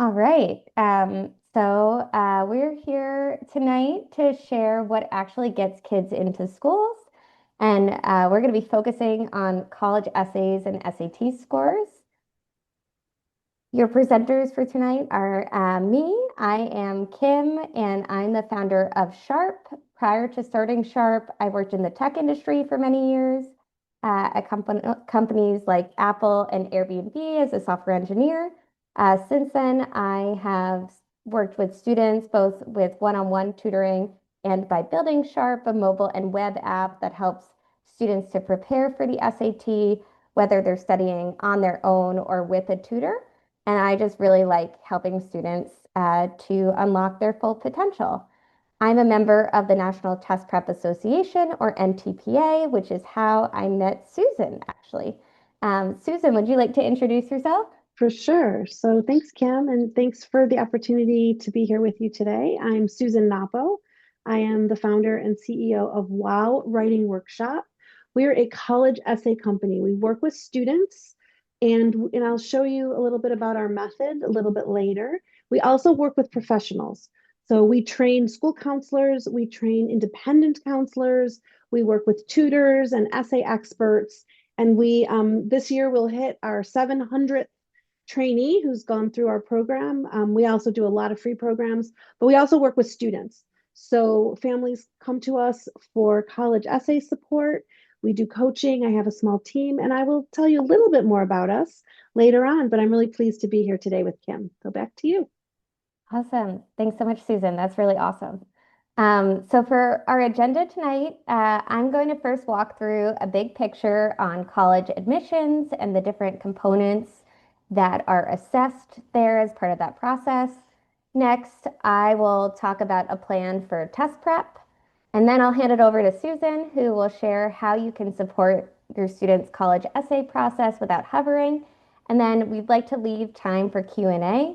All right. We're here tonight to share what actually gets kids into schools. And we're going to be focusing on college essays and SAT scores. Your presenters for tonight are me. I am Kim, and I'm the founder of Sharp. Prior to starting Sharp, I worked in the tech industry for many years at companies like Apple and Airbnb as a software engineer. Since then, I have worked with students both with one-on-one tutoring and by building Sharp, a mobile and web app that helps students to prepare for the SAT, whether they're studying on their own or with a tutor. And I just really like helping students to unlock their full potential. I'm a member of the National Test Prep Association, or NTPA, which is how I met Susan, actually. Susan, would you like to introduce yourself? For sure. So thanks, Kim, and thanks for the opportunity to be here with you today. I'm Susan Napo. I am the founder and CEO of Wow Writing Workshop. We're a college essay company. We work with students, and I'll show you a little bit about our method a little bit later. We also work with professionals. So we train school counselors, we train independent counselors, we work with tutors and essay experts. And we this year we'll hit our 700th trainee who's gone through our program. We also do a lot of free programs, but we also work with students. So families come to us for college essay support. We do coaching. I have a small team, and I will tell you a little bit more about us later on, but I'm really pleased to be here today with Kim. So back to you. Awesome. Thanks so much, Susan. That's really awesome. For our agenda tonight, I'm going to first walk through a big picture on college admissions and the different components that are assessed there as part of that process. Next, I will talk about a plan for test prep, and then I'll hand it over to Susan, who will share how you can support your students' college essay process without hovering. And then we'd like to leave time for Q&A.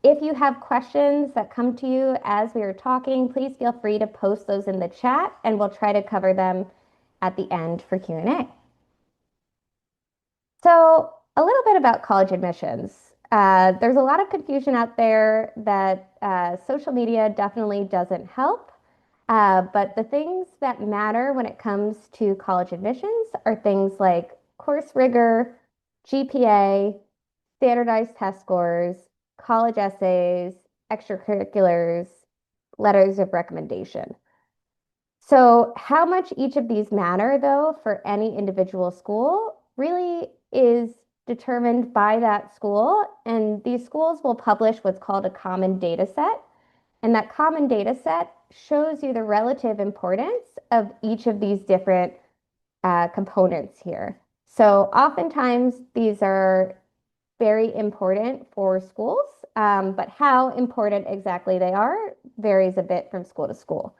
If you have questions that come to you as we are talking, please feel free to post those in the chat and we'll try to cover them at the end for Q&A. So, a little bit about college admissions. There's a lot of confusion out there that social media definitely doesn't help. But the things that matter when it comes to college admissions are things like course rigor, GPA, standardized test scores, college essays, extracurriculars, letters of recommendation. So, how much each of these matter, though, for any individual school really is determined by that school. And these schools will publish what's called a common data set. And that common data set shows you the relative importance of each of these different components here. So, oftentimes, these are very important for schools, but how important exactly they are varies a bit from school to school.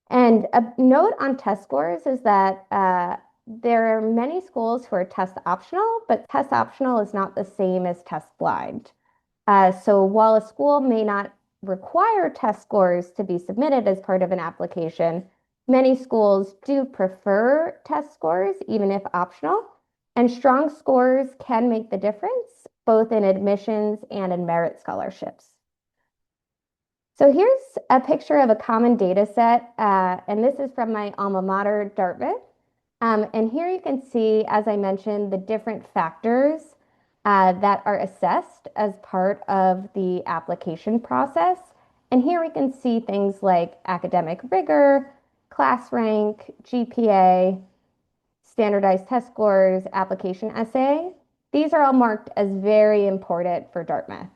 And a note on test scores is that there are many schools who are test optional, but test optional is not the same as test blind. So while a school may not require test scores to be submitted as part of an application, many schools do prefer test scores, even if optional. And strong scores can make the difference, both in admissions and in merit scholarships. So here's a picture of a common data set, and this is from my alma mater, Dartmouth. And here you can see, as I mentioned, the different factors that are assessed as part of the application process. And here we can see things like academic rigor, class rank, GPA, standardized test scores, application essay. These are all marked as very important for Dartmouth.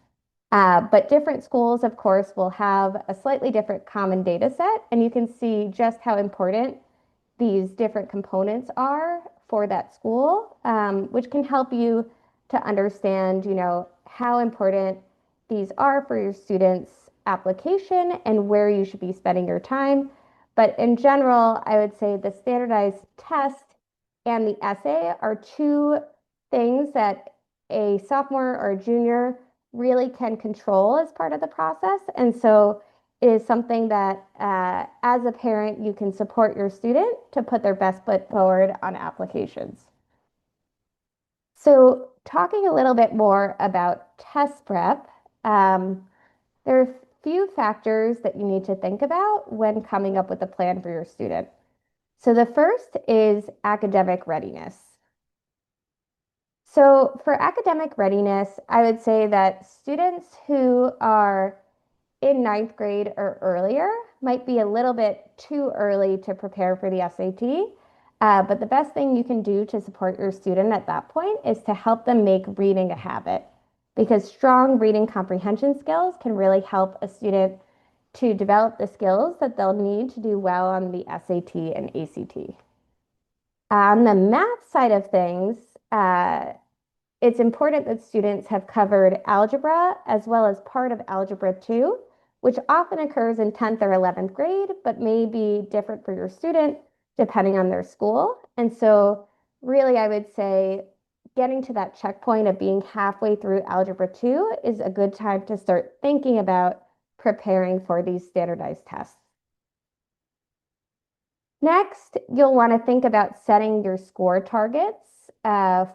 But different schools, of course, will have a slightly different common data set, and you can see just how important these different components are for that school, which can help you to understand, how important these are for your students' application and where you should be spending your time. But in general, I would say the standardized test and the essay are two things that a sophomore or a junior really can control as part of the process. And so it is something that, as a parent, you can support your student to put their best foot forward on applications. So talking a little bit more about test prep, there are a few factors that you need to think about when coming up with a plan for your student. So the first is academic readiness. So for academic readiness, I would say that students who are in ninth grade or earlier might be a little bit too early to prepare for the SAT. But the best thing you can do to support your student at that point is to help them make reading a habit because strong reading comprehension skills can really help a student to develop the skills that they'll need to do well on the SAT and ACT. On the math side of things, it's important that students have covered algebra as well as part of Algebra 2, which often occurs in 10th or 11th grade, but may be different for your student depending on their school. And so really, I would say getting to that checkpoint of being halfway through Algebra 2 is a good time to start thinking about preparing for these standardized tests. Next, you'll want to think about setting your score targets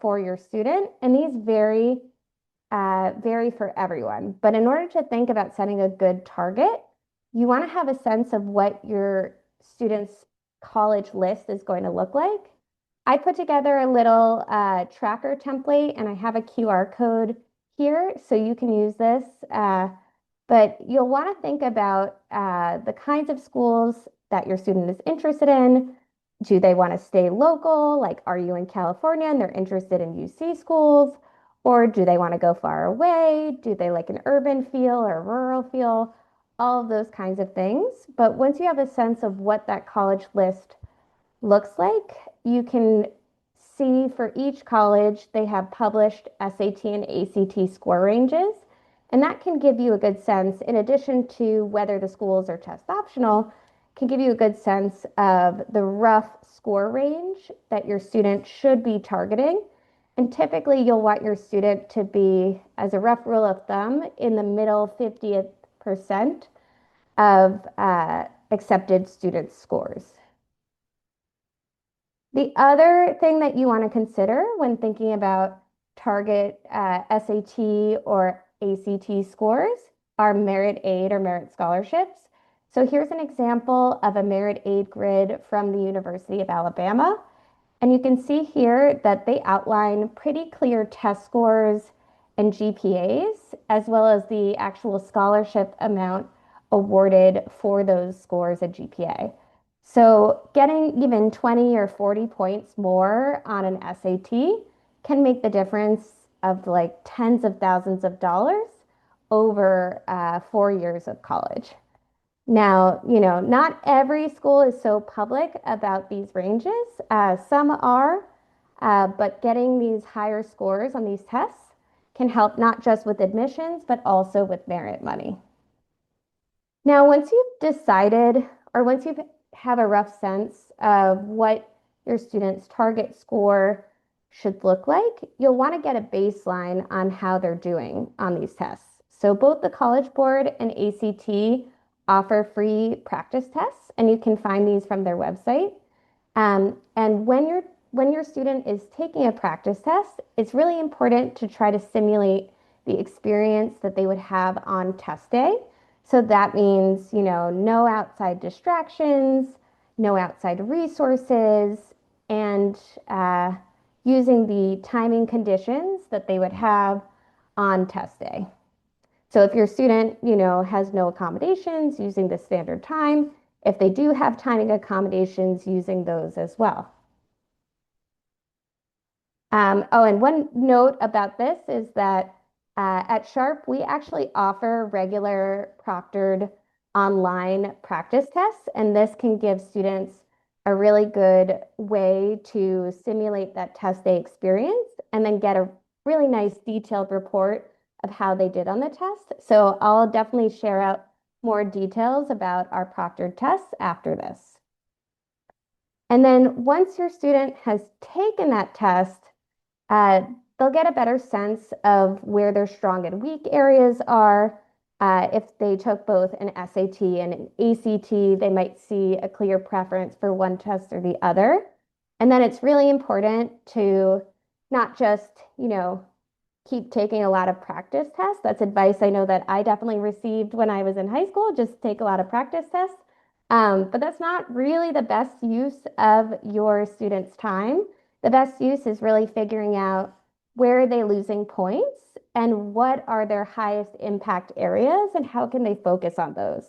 for your student, and these vary for everyone. But in order to think about setting a good target, you want to have a sense of what your student's college list is going to look like. I put together a little tracker template, and I have a QR code here, so you can use this. But you'll want to think about the kinds of schools that your student is interested in. Do they want to stay local? Like, are you in California and they're interested in UC schools? Or do they want to go far away? Do they like an urban feel or a rural feel? All of those kinds of things. But once you have a sense of what that college list looks like, you can see for each college they have published SAT and ACT score ranges. And that can give you a good sense, in addition to whether the schools are test optional, can give you a good sense of the rough score range that your student should be targeting. And typically, you'll want your student to be, as a rough rule of thumb, in the middle 50th percent of accepted student scores. The other thing that you want to consider when thinking about target SAT or ACT scores are merit aid or merit scholarships. So here's an example of a merit aid grid from the University of Alabama. And you can see here that they outline pretty clear test scores and GPAs, as well as the actual scholarship amount awarded for those scores and GPA. So getting even 20 or 40 points more on an SAT can make the difference of like tens of thousands of dollars over 4 years of college. Now, not every school is so public about these ranges. Some are, but getting these higher scores on these tests can help not just with admissions, but also with merit money. Now, once you've decided, or once you have a rough sense of what your student's target score should look like, you'll want to get a baseline on how they're doing on these tests. So both the College Board and ACT offer free practice tests, and you can find these from their website. And when your student is taking a practice test, it's really important to try to simulate the experience that they would have on test day. So that means, no outside distractions, no outside resources, and using the timing conditions that they would have on test day. So if your student, has no accommodations, using the standard time. If they do have timing accommodations, using those as well. And one note about this is that at Sharp, we actually offer regular proctored online practice tests, and this can give students a really good way to simulate that test day experience and then get a really nice detailed report of how they did on the test. So I'll definitely share out more details about our proctored tests after this. And then once your student has taken that test, they'll get a better sense of where their strong and weak areas are. If they took both an SAT and an ACT, they might see a clear preference for one test or the other. And then it's really important to not just, keep taking a lot of practice tests. That's advice I know that I definitely received when I was in high school, just take a lot of practice tests. But that's not really the best use of your students' time. The best use is really figuring out where are they losing points and what are their highest impact areas and how can they focus on those.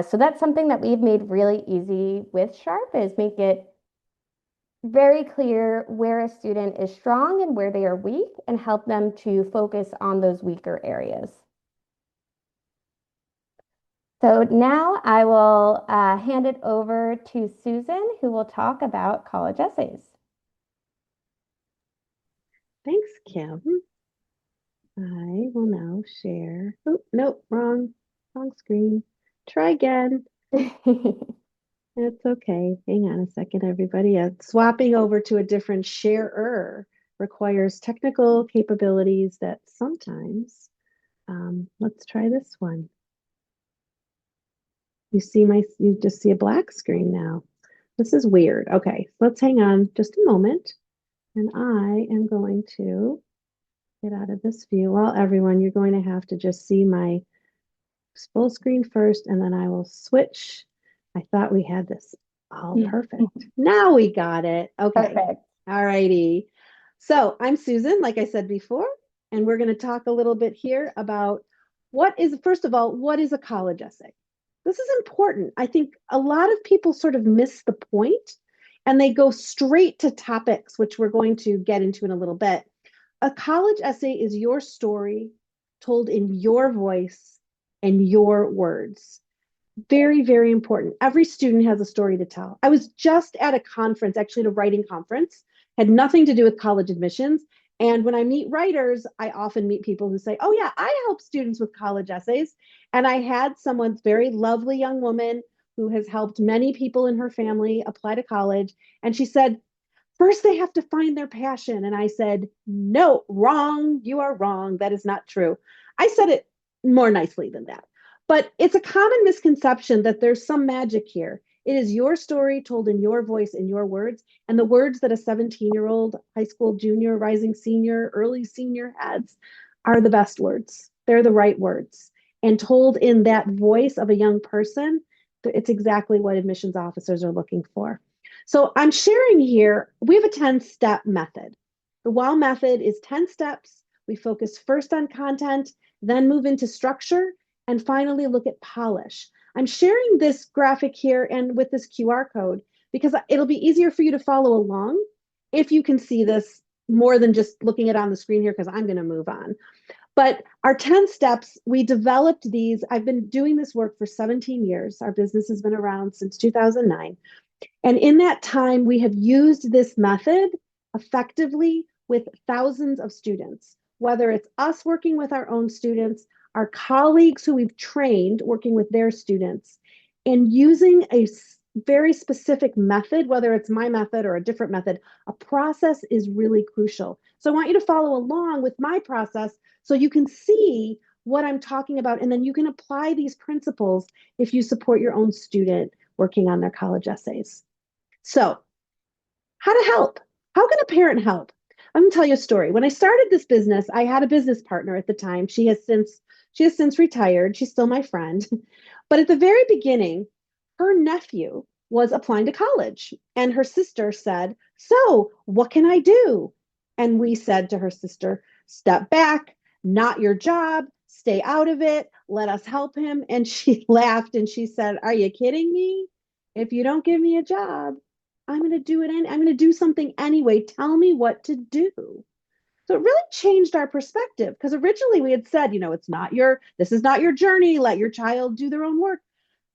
So that's something that we've made really easy with Sharp is make it very clear where a student is strong and where they are weak and help them to focus on those weaker areas. So now I will hand it over to Susan, who will talk about college essays. Thanks, Kim. I will now share. Oh, nope, wrong screen. Try again. That's okay. Hang on a second, everybody. Swapping over to a different sharer requires technical capabilities that sometimes, let's try this one. You just see a black screen now. This is weird. Okay, let's hang on just a moment. And I am going to get out of this view. Well, everyone, you're going to have to just see my full screen first, and then I will switch. I thought we had this all perfect. Now we got it. Okay. Perfect. All righty. So I'm Susan, like I said before, and we're going to talk a little bit here about first of all, what is a college essay? This is important. I think a lot of people sort of miss the point and they go straight to topics, which we're going to get into in a little bit. A college essay is your story told in your voice and your words. Very, very important. Every student has a story to tell. I was just at a conference, actually, at a writing conference, had nothing to do with college admissions. And when I meet writers, I often meet people who say, oh, yeah, I help students with college essays. And I had someone, very lovely young woman who has helped many people in her family apply to college. And she said, first, they have to find their passion. And I said, no, wrong. You are wrong. That is not true. I said it more nicely than that. But it's a common misconception that there's some magic here. It is your story told in your voice, in your words, and the words that a 17-year-old high school junior, rising senior, early senior has are the best words. They're the right words. And told in that voice of a young person, it's exactly what admissions officers are looking for. So I'm sharing here, we have a 10-step method. The WOW method is 10 steps. We focus first on content, then move into structure, and finally look at polish. I'm sharing this graphic here and with this QR code because it'll be easier for you to follow along if you can see this more than just looking at it on the screen here, because I'm going to move on. But our 10 steps, we developed these. I've been doing this work for 17 years. Our business has been around since 2009. And in that time, we have used this method effectively with thousands of students, whether it's us working with our own students, our colleagues who we've trained working with their students, and using a very specific method, whether it's my method or a different method, a process is really crucial. So I want you to follow along with my process so you can see what I'm talking about, and then you can apply these principles if you support your own student working on their college essays. So, how to help? How can a parent help? I'm going to tell you a story. When I started this business, I had a business partner at the time. She has since retired. She's still my friend. But at the very beginning, her nephew was applying to college, and her sister said, "So, what can I do?" And we said to her sister, "Step back, not your job, stay out of it, let us help him." And she laughed and she said, "Are you kidding me? If you don't give me a job, I'm going to do it. I'm going to do something anyway. Tell me what to do." So it really changed our perspective because originally we had said, this is not your journey. Let your child do their own work.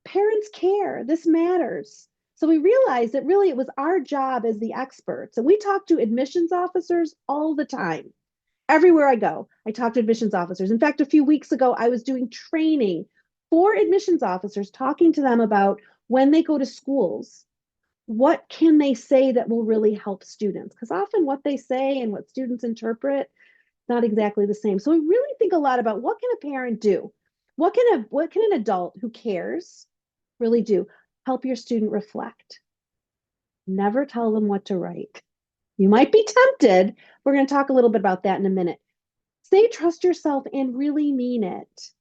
Parents care. This matters. So we realized that really it was our job as the experts. And we talk to admissions officers all the time. Everywhere I go, I talk to admissions officers. In fact, a few weeks ago, I was doing training for admissions officers, talking to them about when they go to schools, what can they say that will really help students? Because often what they say and what students interpret, not exactly the same. So we really think a lot about what can a parent do? What can an adult who cares really do? Help your student reflect. Never tell them what to write. You might be tempted. We're going to talk a little bit about that in a minute. Say trust yourself and really mean it.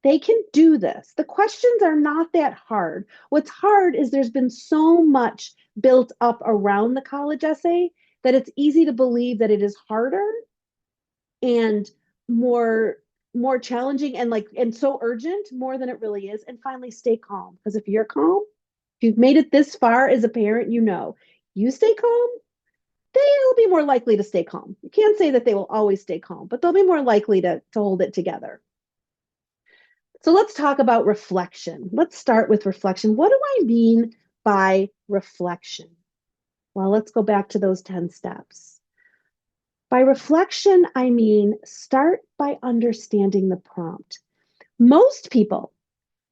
They can do this. The questions are not that hard. What's hard is there's been so much built up around the college essay that it's easy to believe that it is harder and more more challenging and so urgent more than it really is. And finally, stay calm, because if you're calm, if you've made it this far as a parent, you stay calm, they'll be more likely to stay calm. You can't say that they will always stay calm, but they'll be more likely to hold it together. So let's talk about reflection. Let's start with reflection. What do I mean by reflection? Well, let's go back to those 10 steps. By reflection, I mean start by understanding the prompt. Most people,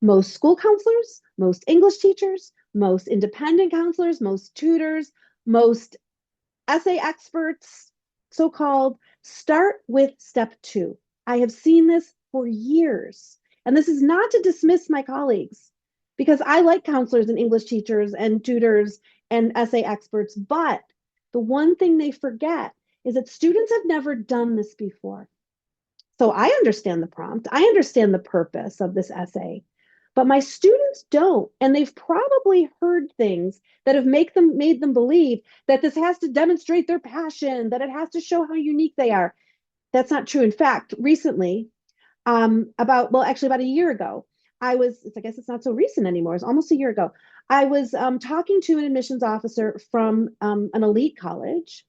most school counselors, most English teachers, most independent counselors, most tutors, most essay experts, so called, start with step 2. I have seen this for years. And this is not to dismiss my colleagues, because I like counselors and English teachers and tutors and essay experts. But the one thing they forget is that students have never done this before. So I understand the prompt, I understand the purpose of this essay, but my students don't. And they've probably heard things that have made them believe that this has to demonstrate their passion, that it has to show how unique they are. That's not true. In fact, recently, about a year ago, I guess it's not so recent anymore, it's almost a year ago. I was talking to an admissions officer from an elite college,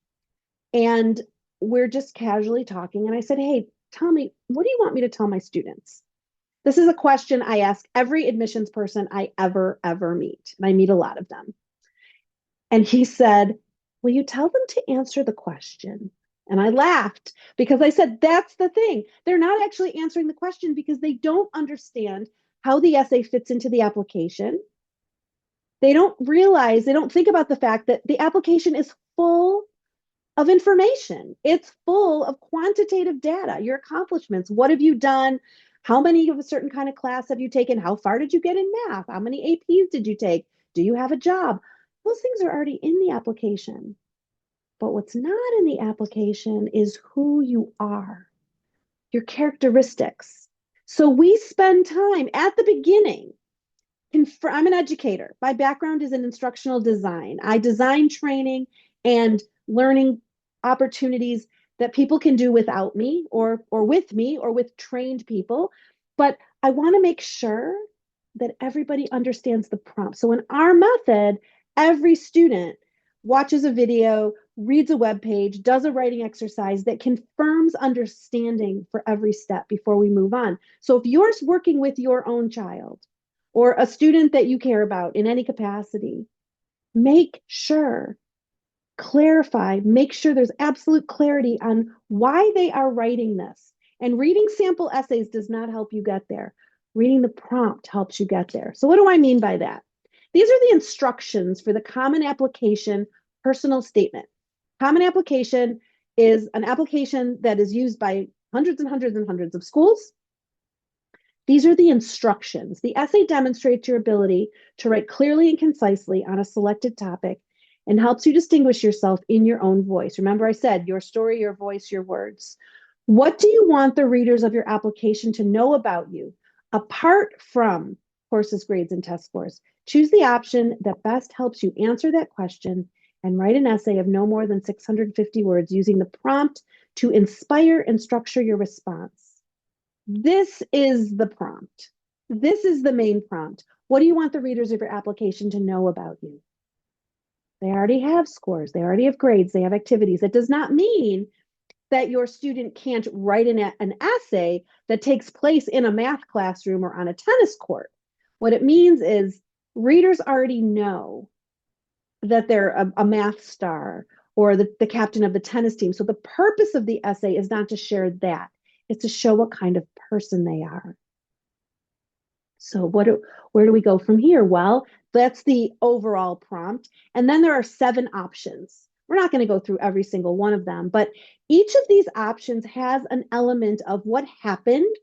and we're just casually talking. And I said, hey, tell me, what do you want me to tell my students? This is a question I ask every admissions person I ever meet. And I meet a lot of them. And he said, will you tell them to answer the question? And I laughed because I said, that's the thing. They're not actually answering the question because they don't understand how the essay fits into the application. They don't think about the fact that the application is full of information. It's full of quantitative data, your accomplishments. What have you done? How many of a certain kind of class have you taken? How far did you get in math? How many APs did you take? Do you have a job? Those things are already in the application. But what's not in the application is who you are, your characteristics. So we spend time at the beginning. I'm an educator. My background is in instructional design. I design training and learning opportunities that people can do without me or with me or with trained people. But I want to make sure that everybody understands the prompt. So in our method, every student watches a video, reads a web page, does a writing exercise that confirms understanding for every step before we move on. So if you're working with your own child or a student that you care about in any capacity, make sure, clarify, make sure there's absolute clarity on why they are writing this. And reading sample essays does not help you get there. Reading the prompt helps you get there. So what do I mean by that? These are the instructions for the Common Application personal statement. Common Application is an application that is used by hundreds and hundreds and hundreds of schools. These are the instructions. The essay demonstrates your ability to write clearly and concisely on a selected topic and helps you distinguish yourself in your own voice. Remember, I said your story, your voice, your words. What do you want the readers of your application to know about you, apart from courses, grades, and test scores? Choose the option that best helps you answer that question and write an essay of no more than 650 words using the prompt to inspire and structure your response. This is the prompt. This is the main prompt. What do you want the readers of your application to know about you? They already have scores. They already have grades. They have activities. That does not mean that your student can't write an essay that takes place in a math classroom or on a tennis court. What it means is readers already know that they're a math star or the captain of the tennis team. So the purpose of the essay is not to share that. It's to show what kind of person they are. So where do we go from here? Well, that's the overall prompt. And then there are 7 options. We're not going to go through every single one of them, but each of these options has an element of what happened,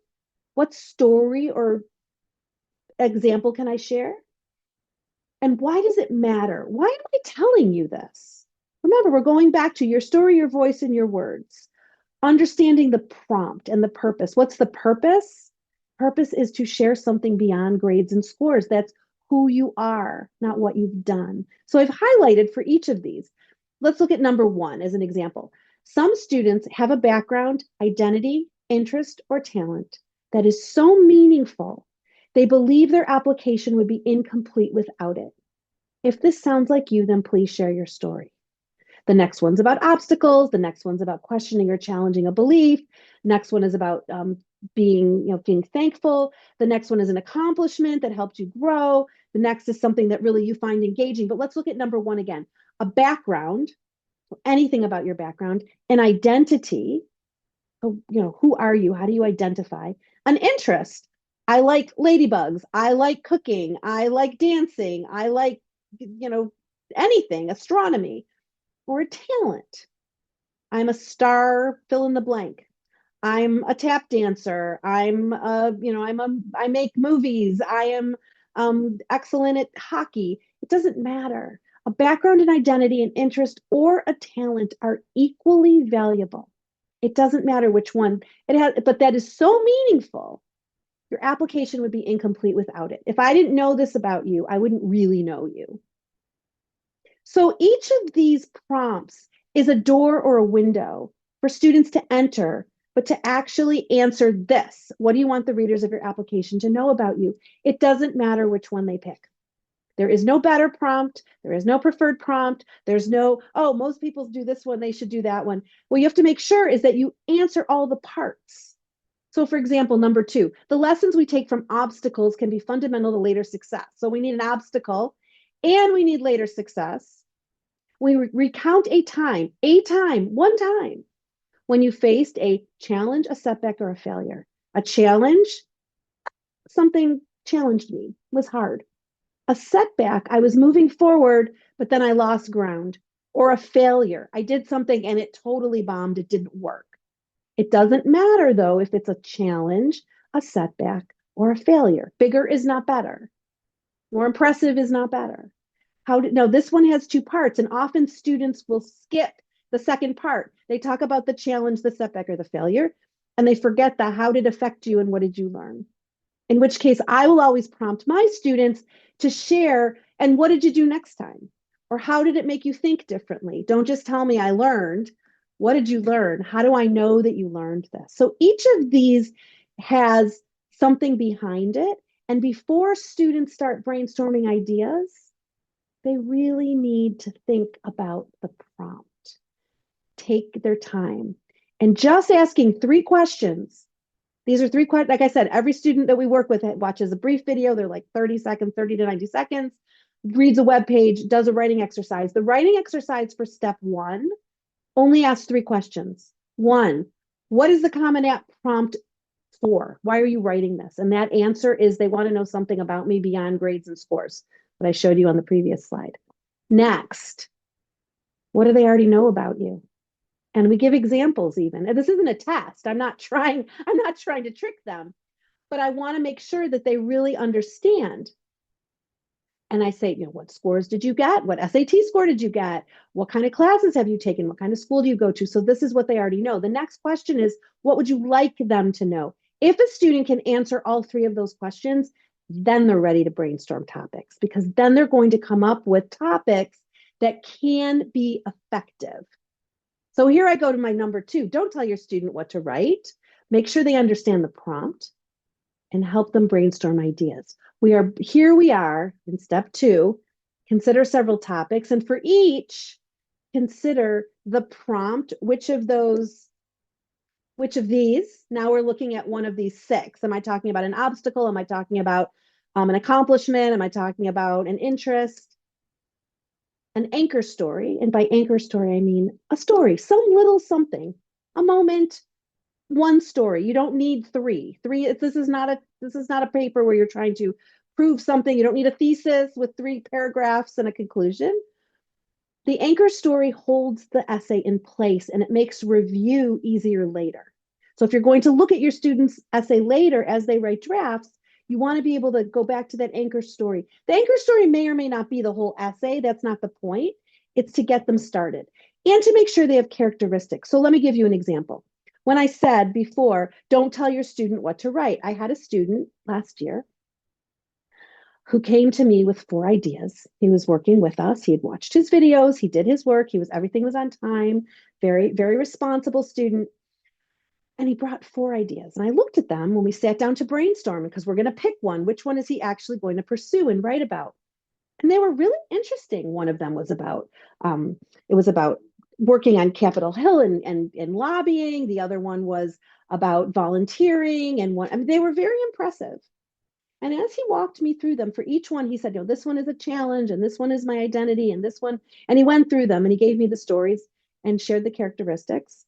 what story or example can I share? And why does it matter? Why am I telling you this? Remember, we're going back to your story, your voice, and your words. Understanding the prompt and the purpose. What's the purpose? Purpose is to share something beyond grades and scores. That's who you are, not what you've done. So I've highlighted for each of these. Let's look at number one as an example. Some students have a background, identity, interest, or talent that is so meaningful, they believe their application would be incomplete without it. If this sounds like you, then please share your story. The next one's about obstacles. The next one's about questioning or challenging a belief. Next one is about being thankful. The next one is an accomplishment that helped you grow. The next is something that really you find engaging. But let's look at number one again. A background, anything about your background, an identity. Who are you? How do you identify? An interest. I like ladybugs. I like cooking. I like dancing. I like, anything, astronomy. Or a talent. I'm a star, fill in the blank. I'm a tap dancer. I make movies. I am excellent at hockey. It doesn't matter. A background and identity, an interest, or a talent are equally valuable. It doesn't matter which one it has, but that is so meaningful. Your application would be incomplete without it. If I didn't know this about you, I wouldn't really know you. So each of these prompts is a door or a window for students to enter, but to actually answer this. What do you want the readers of your application to know about you? It doesn't matter which one they pick. There is no better prompt. There is no preferred prompt. There's no, oh, most people do this one, they should do that one. What you have to make sure is that you answer all the parts. So for example, number two, the lessons we take from obstacles can be fundamental to later success. So we need an obstacle and we need later success. We recount a time, one time, when you faced a challenge, a setback, or a failure. A challenge, something challenged me, was hard. A setback, I was moving forward, but then I lost ground. Or a failure, I did something and it totally bombed, it didn't work. It doesn't matter though if it's a challenge, a setback, or a failure. Bigger is not better. More impressive is not better. No, this one has two parts, and often students will skip the second part. They talk about the challenge, the setback, or the failure, and they forget the how did it affect you and what did you learn? In which case, I will always prompt my students to share, and what did you do next time? Or how did it make you think differently? Don't just tell me I learned. What did you learn? How do I know that you learned this? So each of these has something behind it. And before students start brainstorming ideas, they really need to think about the prompt. Take their time. And just asking 3 questions. These are 3 questions. Like I said, every student that we work with watches a brief video. They're like 30 seconds, 30 to 90 seconds, reads a web page, does a writing exercise. The writing exercise for step 1 only asks 3 questions. 1, what is the Common App prompt for? Why are you writing this? And that answer is they want to know something about me beyond grades and scores that I showed you on the previous slide. Next, what do they already know about you? And we give examples even. And this isn't a test. I'm not trying to trick them, but I want to make sure that they really understand. And I say, what scores did you get? What SAT score did you get? What kind of classes have you taken? What kind of school do you go to? So this is what they already know. The next question is, what would you like them to know? If a student can answer all 3 of those questions, then they're ready to brainstorm topics, because then they're going to come up with topics that can be effective. So here I go to my number 2. Don't tell your student what to write. Make sure they understand the prompt and help them brainstorm ideas. We are in step 2. Consider several topics, and for each, consider the prompt. Which of these? Now we're looking at one of these 6. Am I talking about an obstacle? Am I talking about an accomplishment? Am I talking about an interest? An anchor story, and by anchor story, I mean a story, some little something, a moment, one story. You don't need 3. This is not a paper where you're trying to prove something. You don't need a thesis with 3 paragraphs and a conclusion. The anchor story holds the essay in place, and it makes review easier later. So if you're going to look at your students' essay later as they write drafts, you want to be able to go back to that anchor story. The anchor story may or may not be the whole essay. That's not the point. It's to get them started and to make sure they have characteristics. So let me give you an example. When I said before, don't tell your student what to write, I had a student last year who came to me with 4 ideas. He was working with us. He had watched his videos. He did his work. Everything was on time. Very, very responsible student. And he brought 4 ideas. And I looked at them when we sat down to brainstorm because we're going to pick one. Which one is he actually going to pursue and write about? And they were really interesting. One of them was about it was about working on Capitol Hill and lobbying. The other one was about volunteering, and they were very impressive. And as he walked me through them, for each one, he said, this one is a challenge, and this one is my identity, and this one, and he went through them and he gave me the stories and shared the characteristics.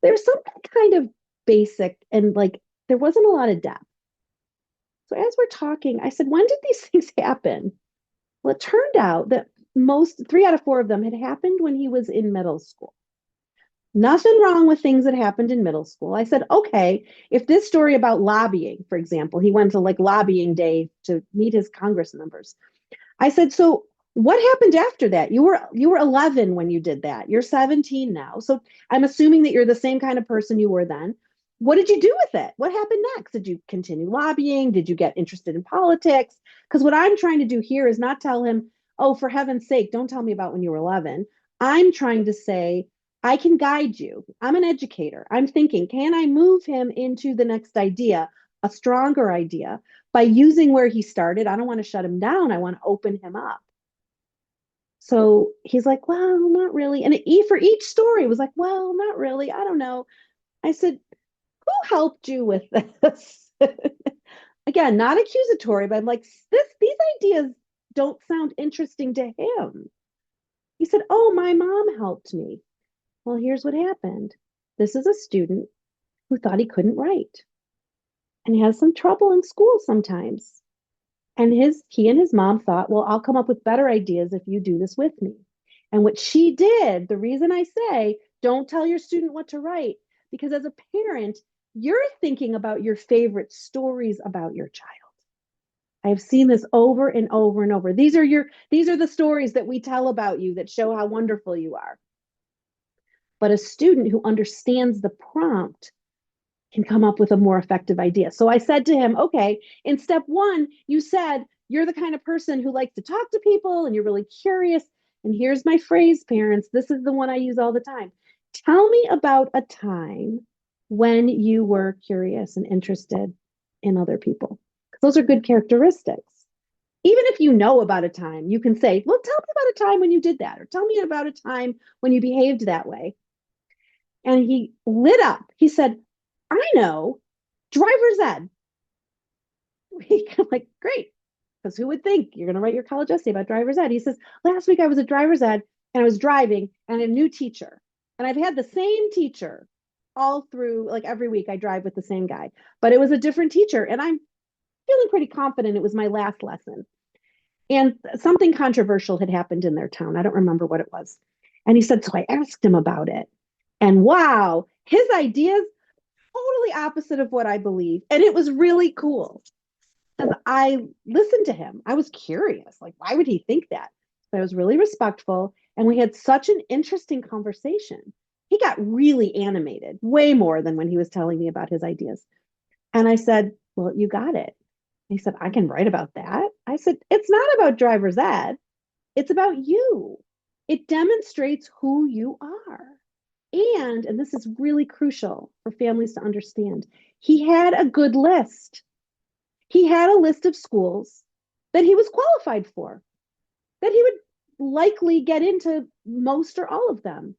There's some kind of basic, and like there wasn't a lot of depth. So as we're talking, I said, when did these things happen? Well, it turned out that 3 out of 4 of them had happened when he was in middle school. Nothing wrong with things that happened in middle school. I said, okay, if this story about lobbying, for example, he went to like lobbying day to meet his Congress members. I said, so what happened after that? You were 11 when you did that. You're 17 now. So I'm assuming that you're the same kind of person you were then. What did you do with it? What happened next? Did you continue lobbying? Did you get interested in politics? Because what I'm trying to do here is not tell him, oh, for heaven's sake, don't tell me about when you were 11. I'm trying to say, I can guide you. I'm an educator. I'm thinking, can I move him into the next idea, a stronger idea, by using where he started? I don't want to shut him down. I want to open him up. So he's like, well, not really. And for each story was like, well, not really. I don't know. I said, who helped you with this? Again, not accusatory, but I'm like, these ideas don't sound interesting to him. He said, oh, my mom helped me. Well, here's what happened. This is a student who thought he couldn't write, and he has some trouble in school sometimes. And he and his mom thought, well, I'll come up with better ideas if you do this with me. And what she did, the reason I say, don't tell your student what to write, because as a parent, you're thinking about your favorite stories about your child. I have seen this over and over and over. These are the stories that we tell about you that show how wonderful you are. But a student who understands the prompt can come up with a more effective idea. So I said to him, okay, in step 1, you said you're the kind of person who likes to talk to people and you're really curious. And here's my phrase, parents. This is the one I use all the time. Tell me about a time when you were curious and interested in other people. Those are good characteristics. Even if you know about a time, you can say, well, tell me about a time when you did that, or tell me about a time when you behaved that way. And he lit up. He said, I know, driver's ed. I'm like, great. Because who would think you're going to write your college essay about driver's ed? He says, last week I was at driver's ed and I was driving and a new teacher. And I've had the same teacher all through, like every week I drive with the same guy, but it was a different teacher. And I'm feeling pretty confident it was my last lesson. And something controversial had happened in their town. I don't remember what it was. And he said, so I asked him about it. And wow, his ideas totally opposite of what I believe. And it was really cool. And I listened to him. I was curious, like, why would he think that? But I was really respectful. And we had such an interesting conversation. He got really animated, way more than when he was telling me about his ideas. And I said, well, you got it. He said, I can write about that. I said, it's not about driver's ed. It's about you. It demonstrates who you are. And this is really crucial for families to understand, he had a good list. He had a list of schools that he was qualified for, that he would likely get into most or all of them.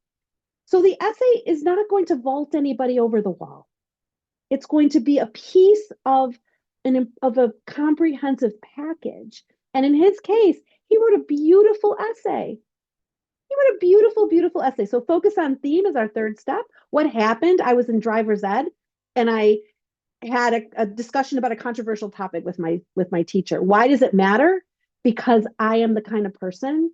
So the essay is not going to vault anybody over the wall. It's going to be a piece of a comprehensive package. And in his case, he wrote a beautiful essay. He wrote a beautiful, beautiful essay. So focus on theme is our third step. What happened? I was in driver's ed and I had a discussion about a controversial topic with my teacher. Why does it matter? Because I am the kind of person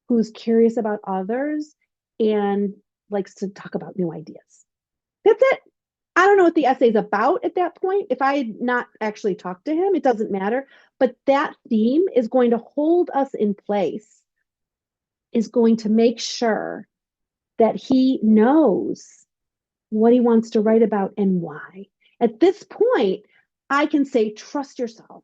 who's curious about others and likes to talk about new ideas. That's it. I don't know what the essay is about at that point. If I had not actually talked to him, it doesn't matter. But that theme is going to hold us in place is going to make sure that he knows what he wants to write about and why. At this point, I can say, trust yourself.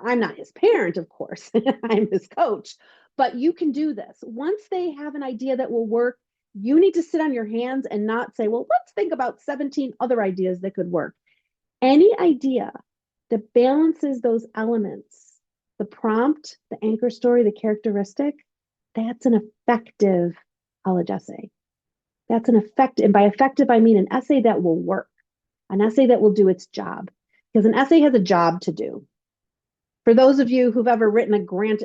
I'm not his parent, of course, I'm his coach, but you can do this. Once they have an idea that will work, you need to sit on your hands and not say, well, let's think about 17 other ideas that could work. Any idea that balances those elements, the prompt, the anchor story, the characteristic, that's an effective college essay. That's an effective, and by effective, I mean an essay that will work, an essay that will do its job, because an essay has a job to do. For those of you who've ever written a grant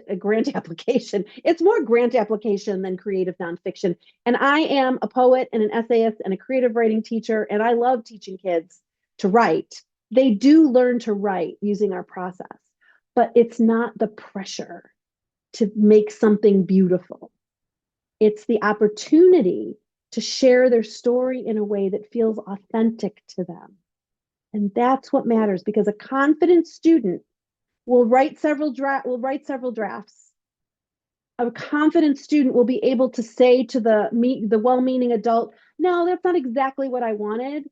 application, it's more grant application than creative nonfiction. And I am a poet and an essayist and a creative writing teacher, and I love teaching kids to write. They do learn to write using our process, but it's not the pressure to make something beautiful. It's the opportunity to share their story in a way that feels authentic to them. And that's what matters, because a confident student will write several drafts. A confident student will be able to say to the well-meaning adult, no, that's not exactly what I wanted,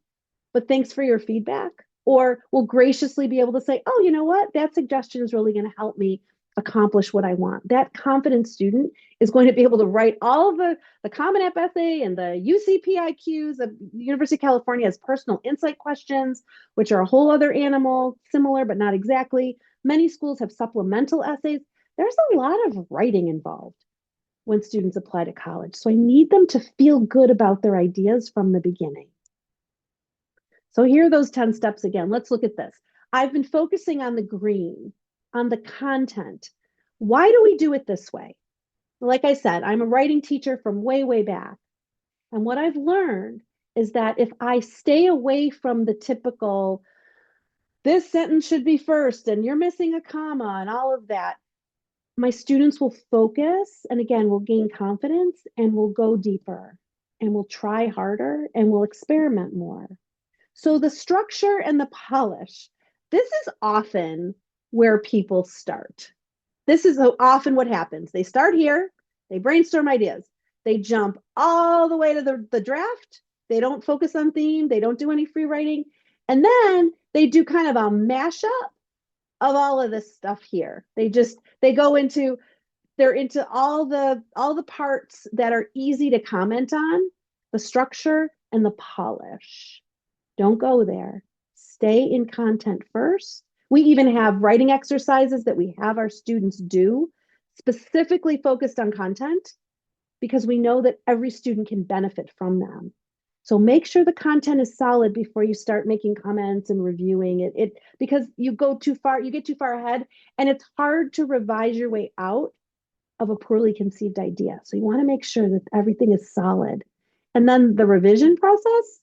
but thanks for your feedback. Or will graciously be able to say, oh, you know what? That suggestion is really going to help me accomplish what I want. That confident student is going to be able to write all of the Common App essay and the UCPIQs. The University of California has personal insight questions, which are a whole other animal, similar but not exactly. Many schools have supplemental essays. There's a lot of writing involved when students apply to college. So I need them to feel good about their ideas from the beginning. So here are those 10 steps again. Let's look at this. I've been focusing on the green, on the content. Why do we do it this way? Like I said, I'm a writing teacher from way, way back. And what I've learned is that if I stay away from the typical, this sentence should be first, and you're missing a comma, and all of that, my students will focus and again, will gain confidence and will go deeper and will try harder and will experiment more. So the structure and the polish, this is often where people start. This is often what happens. They start here, they brainstorm ideas, they jump all the way to the draft, they don't focus on theme, they don't do any free writing, and then they do kind of a mashup of all of this stuff here. They're into all the parts that are easy to comment on, the structure and the polish. Don't go there. Stay in content first. We even have writing exercises that we have our students do specifically focused on content, because we know that every student can benefit from them. So make sure the content is solid before you start making comments and reviewing it, because you get too far ahead, and it's hard to revise your way out of a poorly conceived idea. So you want to make sure that everything is solid. And then the revision process,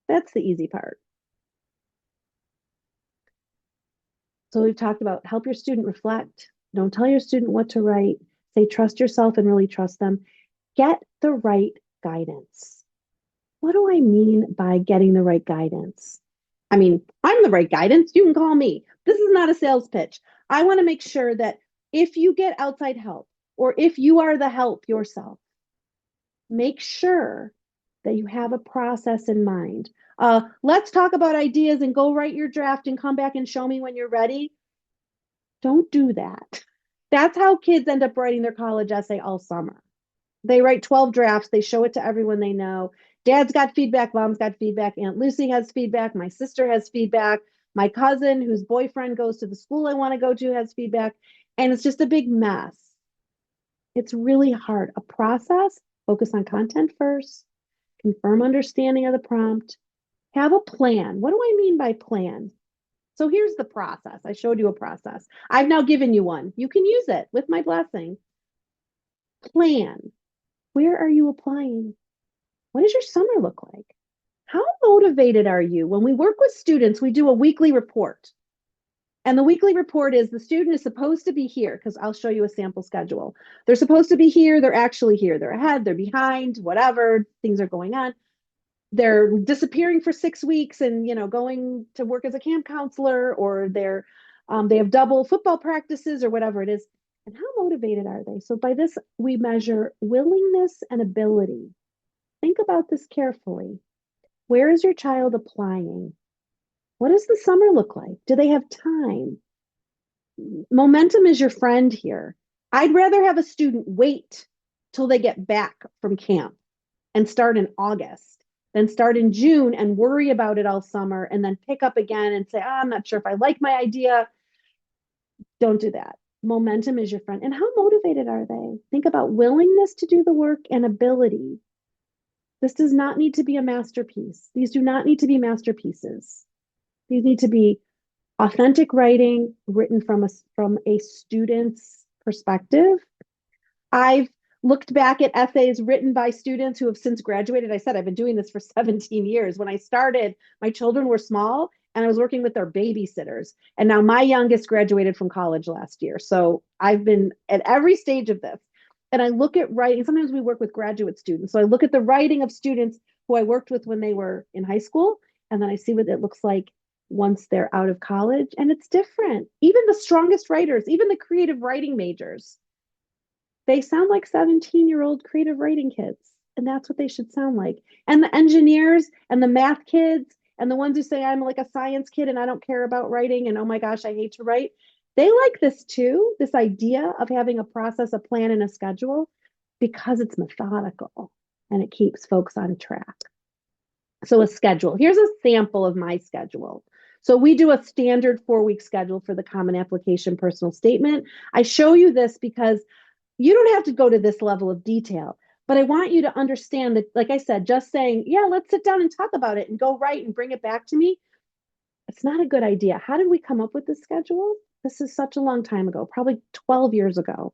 that's the easy part. So we've talked about help your student reflect. Don't tell your student what to write. Say trust yourself and really trust them. Get the right guidance. What do I mean by getting the right guidance? I mean, I'm the right guidance. You can call me. This is not a sales pitch. I want to make sure that if you get outside help, or if you are the help yourself, make sure that you have a process in mind. Let's talk about ideas and go write your draft and come back and show me when you're ready. Don't do that. That's how kids end up writing their college essay all summer. They write 12 drafts, they show it to everyone they know. Dad's got feedback, mom's got feedback, Aunt Lucy has feedback, my sister has feedback, my cousin whose boyfriend goes to the school I want to go to has feedback, and it's just a big mess. It's really hard. A process, focus on content first, confirm understanding of the prompt, have a plan. What do I mean by plan? So here's the process. I showed you a process. I've now given you one. You can use it with my blessing. Plan. Where are you applying? What does your summer look like? How motivated are you? When we work with students, we do a weekly report. And the weekly report is the student is supposed to be here, because I'll show you a sample schedule. They're supposed to be here. They're actually here. They're ahead. They're behind, whatever. Things are going on. They're disappearing for 6 weeks and, going to work as a camp counselor, or they have double football practices or whatever it is. And how motivated are they? So by this, we measure willingness and ability. Think about this carefully. Where is your child applying? What does the summer look like? Do they have time? Momentum is your friend here. I'd rather have a student wait till they get back from camp and start in August than start in June and worry about it all summer and then pick up again and say, I'm not sure if I like my idea. Don't do that. Momentum is your friend. And how motivated are they? Think about willingness to do the work and ability. This does not need to be a masterpiece. These do not need to be masterpieces. These need to be authentic writing written from a student's perspective. I've looked back at essays written by students who have since graduated. I said I've been doing this for 17 years. When I started, my children were small and I was working with their babysitters. And now my youngest graduated from college last year. So I've been at every stage of this. And I look at writing. Sometimes we work with graduate students. So I look at the writing of students who I worked with when they were in high school. And then I see what it looks like once they're out of college. And it's different. Even the strongest writers, even the creative writing majors, they sound like 17-year-old creative writing kids. And that's what they should sound like. And the engineers and the math kids and the ones who say, I'm like a science kid and I don't care about writing and oh my gosh, I hate to write. They like this too, this idea of having a process, a plan, and a schedule because it's methodical and it keeps folks on track. So, a schedule. Here's a sample of my schedule. So, we do a standard 4-week schedule for the Common Application personal statement. I show you this because you don't have to go to this level of detail, but I want you to understand that, like I said, just saying, yeah, let's sit down and talk about it and go write and bring it back to me, it's not a good idea. How did we come up with this schedule? This is such a long time ago, probably 12 years ago.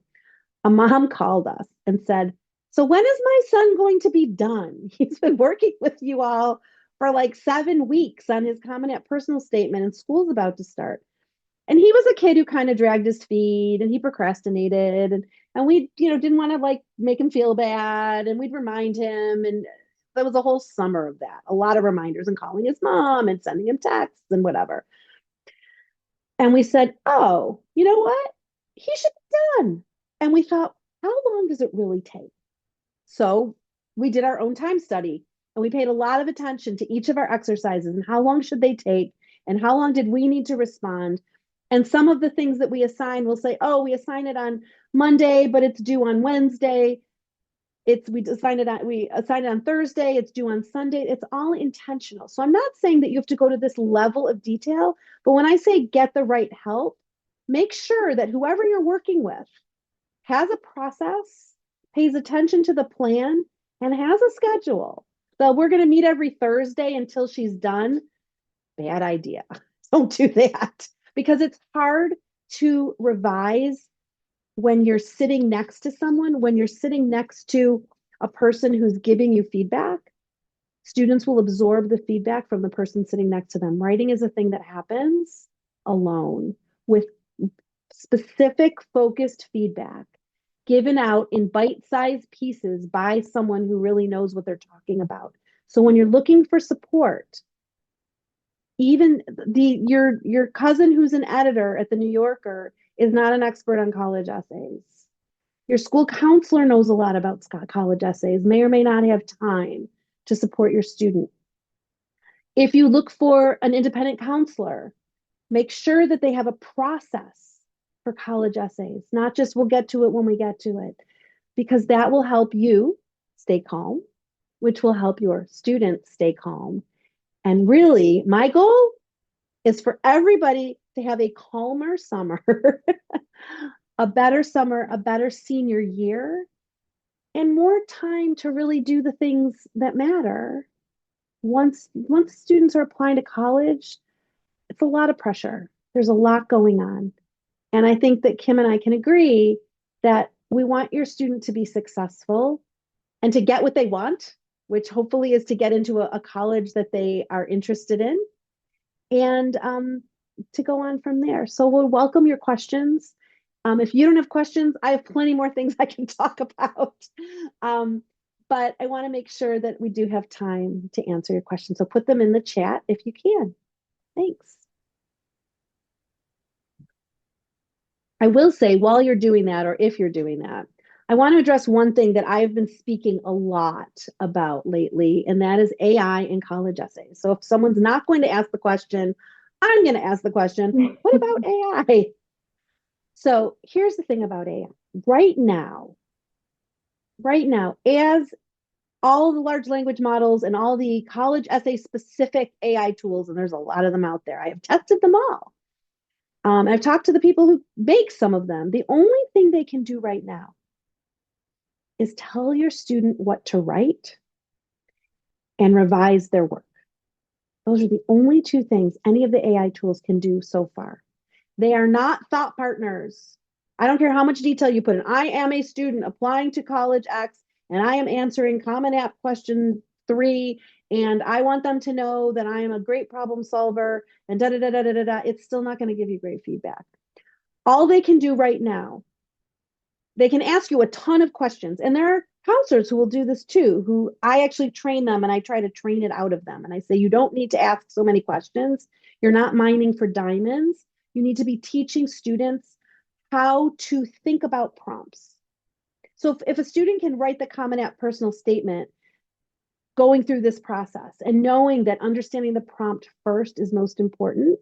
A mom called us and said, so when is my son going to be done? He's been working with you all for like 7 weeks on his Common App personal statement, and school's about to start. And he was a kid who kind of dragged his feet and he procrastinated and we didn't want to like make him feel bad and we'd remind him, and there was a whole summer of that, a lot of reminders and calling his mom and sending him texts and whatever. And we said, oh, you know what, he should be done. And we thought, how long does it really take? So we did our own time study and we paid a lot of attention to each of our exercises and how long should they take and how long did we need to respond. And some of the things that we assign will say, oh, we assign it on Monday, but it's due on Wednesday. We assign it on Thursday, it's due on Sunday. It's all intentional. So I'm not saying that you have to go to this level of detail, but when I say get the right help, make sure that whoever you're working with has a process, pays attention to the plan, and has a schedule. So we're going to meet every Thursday until she's done. Bad idea. Don't do that because it's hard to revise when you're sitting next to someone, when you're sitting next to a person who's giving you feedback. Students will absorb the feedback from the person sitting next to them. Writing is a thing that happens alone with specific focused feedback given out in bite-sized pieces by someone who really knows what they're talking about. So when you're looking for support, even your cousin who's an editor at the New Yorker is not an expert on college essays. Your school counselor knows a lot about college essays, may or may not have time to support your student. If you look for an independent counselor, make sure that they have a process for college essays, not just we'll get to it when we get to it, because that will help you stay calm, which will help your students stay calm. And really, my goal is for everybody to have a calmer summer, a better senior year, and more time to really do the things that matter. Once students are applying to college, it's a lot of pressure. There's a lot going on. And I think that Kim and I can agree that we want your student to be successful and to get what they want, which hopefully is to get into a college that they are interested in, and to go on from there. So we'll welcome your questions. If you don't have questions, I have plenty more things I can talk about. But I want to make sure that we do have time to answer your questions. So put them in the chat if you can. Thanks. I will say while you're doing that, or if you're doing that, I want to address one thing that I've been speaking a lot about lately, and that is AI in college essays. So if someone's not going to ask the question, I'm going to ask the question, what about AI? So here's the thing about AI. Right now, right now, as all the large language models and all the college essay specific AI tools, and there's a lot of them out there, I have tested them all. I've talked to the people who make some of them. The only thing they can do right now is tell your student what to write and revise their work. Those are the only two things any of the AI tools can do so far. They are not thought partners. I don't care how much detail you put in. I am a student applying to college X and I am answering Common App question 3 and I want them to know that I am a great problem solver and da da da da da da. It's still not going to give you great feedback. All they can do right now, they can ask you a ton of questions. And there are counselors who will do this too, who I actually train them and I try to train it out of them. And I say, you don't need to ask so many questions. You're not mining for diamonds. You need to be teaching students how to think about prompts. So if a student can write the Common App personal statement going through this process and knowing that understanding the prompt first is most important,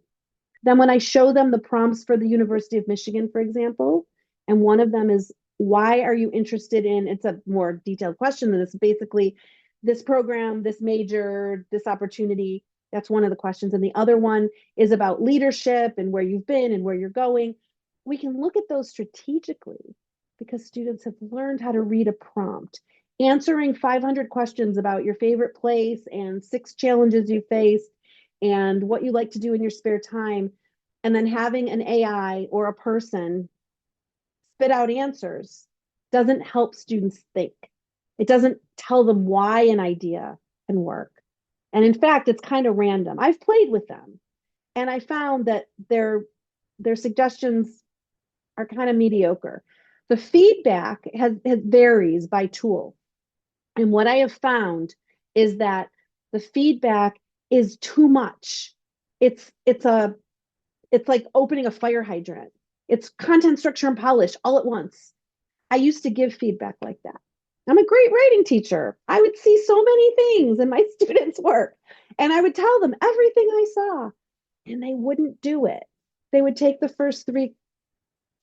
then when I show them the prompts for the University of Michigan, for example, and one of them is, why are you interested in, it's a more detailed question than this, basically this program, this major, this opportunity. That's one of the questions. And the other one is about leadership and where you've been and where you're going. We can look at those strategically because students have learned how to read a prompt. Answering 500 questions about your favorite place and 6 challenges you faced and what you like to do in your spare time, and then having an AI or a person spit out answers doesn't help students think. It doesn't tell them why an idea can work. And in fact, it's kind of random. I've played with them and I found that their suggestions are kind of mediocre. The feedback has varies by tool. And what I have found is that the feedback is too much. It's like opening a fire hydrant. It's content, structure, and polish all at once. I used to give feedback like that. I'm a great writing teacher. I would see so many things in my students' work, and I would tell them everything I saw, and they wouldn't do it. They would take the first 3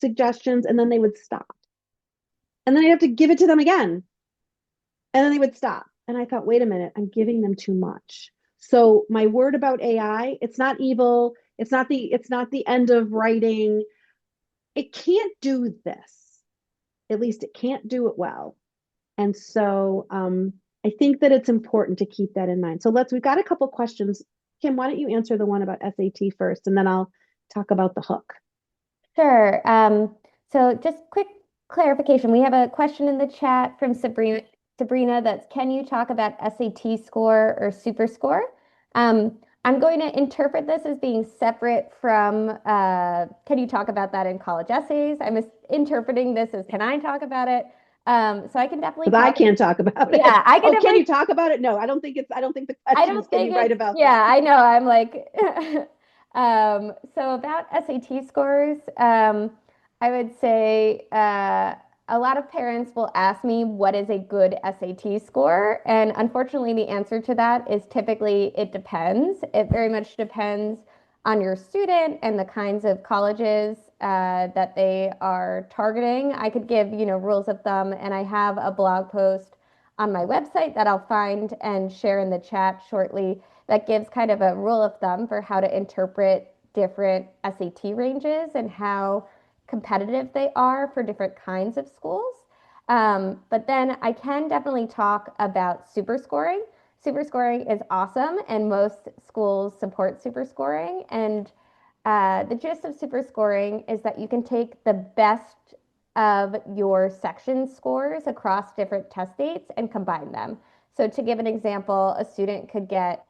suggestions and then they would stop. And then I'd have to give it to them again, and then they would stop. And I thought, wait a minute, I'm giving them too much. So my word about AI, it's not evil. It's not the end of writing. It can't do this. At least it can't do it well. And so I think that it's important to keep that in mind. So we've got a couple questions. Kim, why don't you answer the one about SAT first, and then I'll talk about the hook. Sure. So just quick clarification. We have a question in the chat from Sabrina that's, can you talk about SAT score or super score? I'm going to interpret this as being separate from, can you talk about that in college essays? I'm interpreting this as, can I talk about it? So I can definitely Because I talk. can't talk about it. Yeah, I can Oh, can you definitely. talk about it? No, I don't think the I question is, don't can think you write it's, about yeah, that? I know. I'm like, so about SAT scores, I would say a lot of parents will ask me what is a good SAT score. And unfortunately, the answer to that is typically it depends. It very much depends on your student and the kinds of colleges that they are targeting. I could give, rules of thumb, and I have a blog post on my website that I'll find and share in the chat shortly that gives kind of a rule of thumb for how to interpret different SAT ranges and how competitive they are for different kinds of schools. But then I can definitely talk about super scoring. Super scoring is awesome, and most schools support super scoring. And the gist of super scoring is that you can take the best of your section scores across different test dates and combine them. So, to give an example, a student could get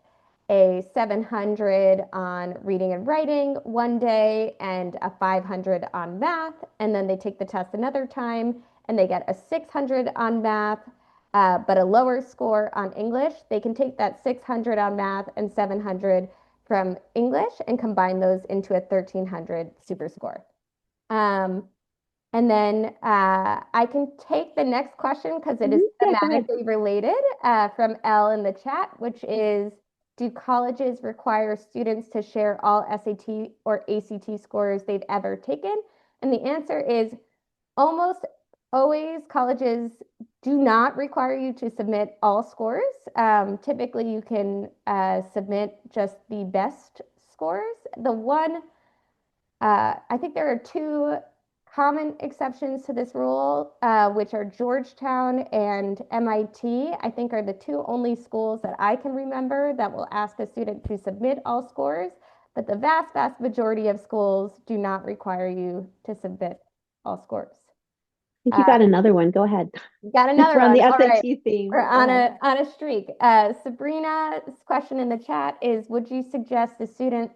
a 700 on reading and writing one day and a 500 on math, and then they take the test another time and they get a 600 on math, but a lower score on English. They can take that 600 on math and 700 from English and combine those into a 1300 super score. Um, and then I can take the next question because it is Yeah, go ahead. thematically related from Elle in the chat, which is, do colleges require students to share all SAT or ACT scores they've ever taken? And the answer is almost always colleges do not require you to submit all scores. Typically, you can submit just the best scores. I think there are two common exceptions to this rule, which are Georgetown and MIT. I think are the two only schools that I can remember that will ask a student to submit all scores, but the vast, vast majority of schools do not require you to submit all scores. I think Uh, you got another one. Go ahead. Got another We're on one. the All right. SAT We're theme. Go on ahead. a streak. Sabrina's question in the chat is, would you suggest the student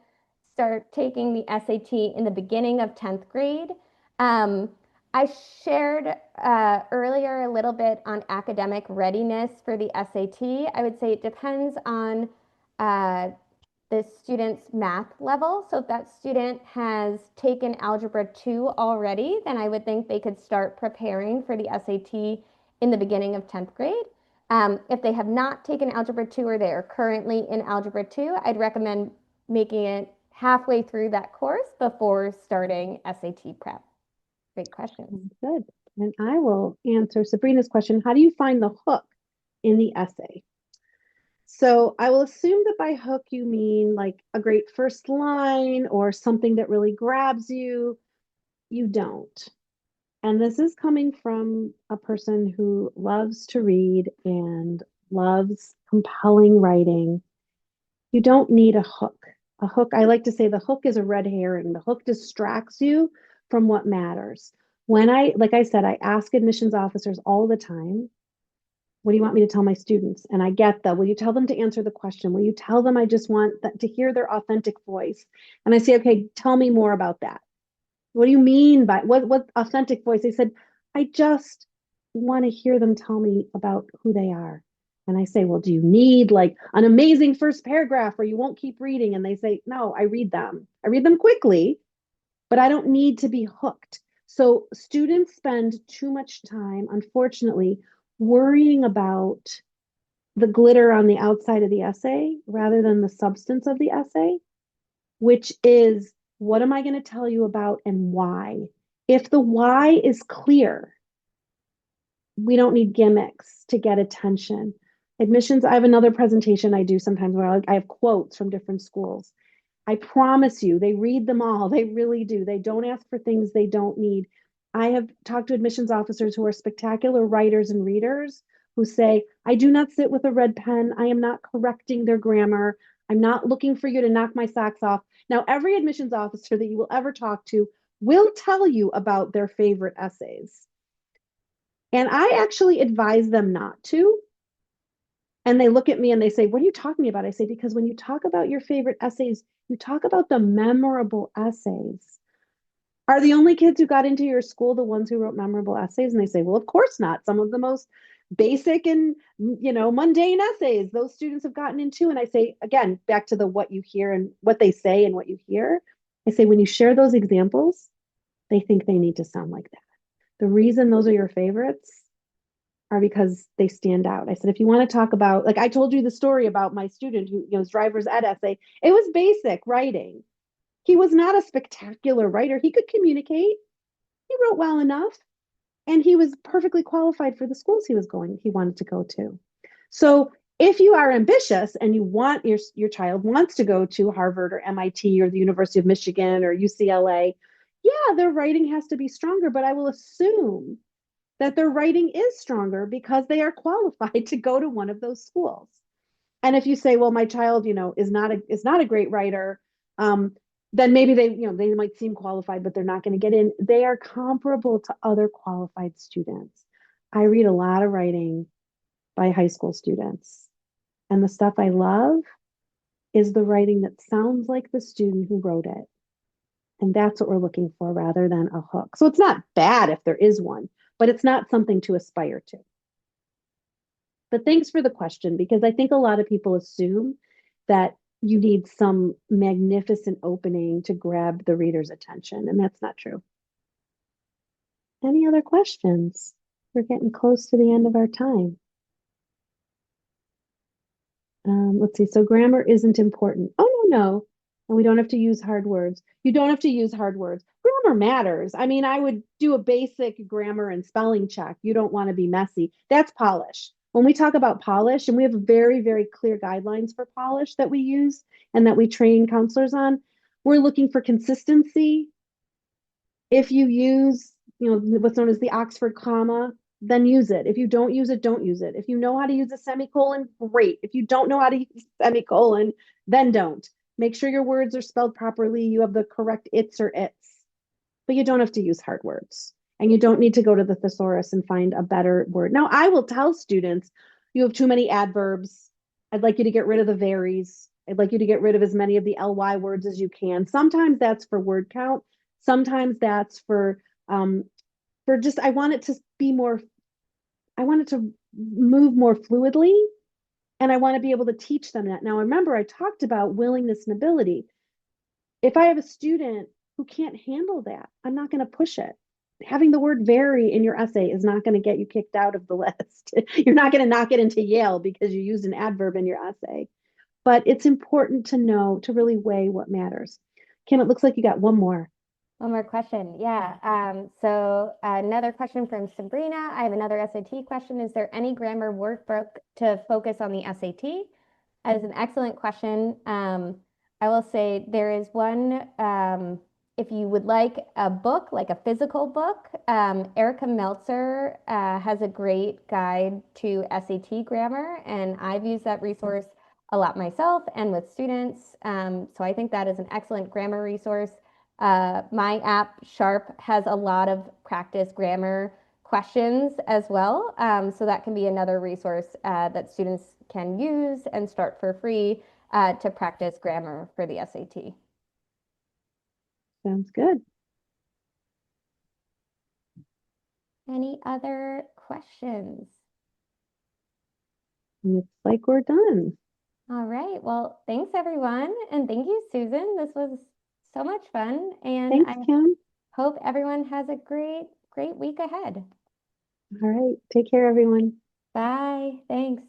start taking the SAT in the beginning of 10th grade? Um, I shared earlier a little bit on academic readiness for the SAT. I would say it depends on uh, the student's math level. So if that student has taken Algebra 2 already, then I would think they could start preparing for the SAT in the beginning of 10th grade. If they have not taken Algebra 2 or they are currently in Algebra 2, I'd recommend making it halfway through that course before starting SAT prep. Great questions. Good. And I will answer Sabrina's question. How do you find the hook in the essay? So I will assume that by hook you mean like a great first line or something that really grabs you. You don't. And this is coming from a person who loves to read and loves compelling writing. You don't need a hook. A hook, I like to say the hook is a red herring. The hook distracts you from what matters. Like I said, I ask admissions officers all the time, what do you want me to tell my students? And I get that. Will you tell them to answer the question? Will you tell them I just want to hear their authentic voice? And I say, okay, tell me more about that. What do you mean by what authentic voice? They said, I just want to hear them tell me about who they are. And I say, well, do you need like an amazing first paragraph or you won't keep reading? And they say, no, I read them. I read them quickly, but I don't need to be hooked. So students spend too much time, unfortunately, worrying about the glitter on the outside of the essay rather than the substance of the essay, which is what am I going to tell you about and why? If the why is clear, we don't need gimmicks to get attention. Admissions, I have another presentation I do sometimes where I have quotes from different schools. I promise you, they read them all. They really do. They don't ask for things they don't need. I have talked to admissions officers who are spectacular writers and readers who say, I do not sit with a red pen. I am not correcting their grammar. I'm not looking for you to knock my socks off. Now, every admissions officer that you will ever talk to will tell you about their favorite essays. And I actually advise them not to. And they look at me and they say, what are you talking about? I say, because when you talk about your favorite essays, you talk about the memorable essays. Are the only kids who got into your school the ones who wrote memorable essays? And they say, well, of course not. Some of the most basic and mundane essays those students have gotten into. And I say, again, back to the what you hear and what they say and what you hear. I say, when you share those examples, they think they need to sound like that. The reason those are your favorites are because they stand out. I said, if you want to talk about, like I told you the story about my student who, his driver's ed essay, it was basic writing. He was not a spectacular writer. He could communicate. He wrote well enough and he was perfectly qualified for the schools he wanted to go to. So if you are ambitious and you want your child wants to go to Harvard or MIT or the University of Michigan or UCLA, yeah, their writing has to be stronger, but I will assume that their writing is stronger because they are qualified to go to one of those schools. And if you say, well, my child, is not a great writer, then maybe they might seem qualified, but they're not going to get in. They are comparable to other qualified students. I read a lot of writing by high school students. And the stuff I love is the writing that sounds like the student who wrote it. And that's what we're looking for rather than a hook. So it's not bad if there is one, but it's not something to aspire to. But thanks for the question, because I think a lot of people assume that you need some magnificent opening to grab the reader's attention, and that's not true. Any other questions? We're getting close to the end of our time. Let's see. So grammar isn't important. Oh, no, no. And we don't have to use hard words. You don't have to use hard words. Grammar matters. I mean, I would do a basic grammar and spelling check. You don't want to be messy. That's polish. When we talk about polish, and we have very, very clear guidelines for polish that we use and that we train counselors on, we're looking for consistency. If you use, what's known as the Oxford comma, then use it. If you don't use it, don't use it. If you know how to use a semicolon, great. If you don't know how to use a semicolon, then don't. Make sure your words are spelled properly. You have the correct its or its, but you don't have to use hard words. And you don't need to go to the thesaurus and find a better word. Now, I will tell students, you have too many adverbs. I'd like you to get rid of the varies. I'd like you to get rid of as many of the ly words as you can. Sometimes that's for word count. Sometimes that's for just I want it to be more, I want it to move more fluidly, and I want to be able to teach them that. Now, remember, I talked about willingness and ability. If I have a student who can't handle that, I'm not going to push it. Having the word very in your essay is not going to get you kicked out of the list. You're not going to knock it into Yale because you used an adverb in your essay. But it's important to know, to really weigh what matters. Kim, it looks like you got one more. One more question. Yeah. So another question from Sabrina. I have another SAT question. Is there any grammar workbook to focus on the SAT? That is an excellent question. I will say there is one, if you would like a book, like a physical book, Erica Meltzer has a great guide to SAT grammar, and I've used that resource a lot myself and with students. So I think that is an excellent grammar resource. My app, Sharp, has a lot of practice grammar questions as well. So that can be another resource that students can use and start for free to practice grammar for the SAT. Sounds good. Any other questions? Looks like we're done. All right. Well, thanks everyone. And thank you, Susan. This was so much fun. And Thanks, I Kim. hope everyone has a great week ahead. All right. Take care, everyone. Bye. Thanks.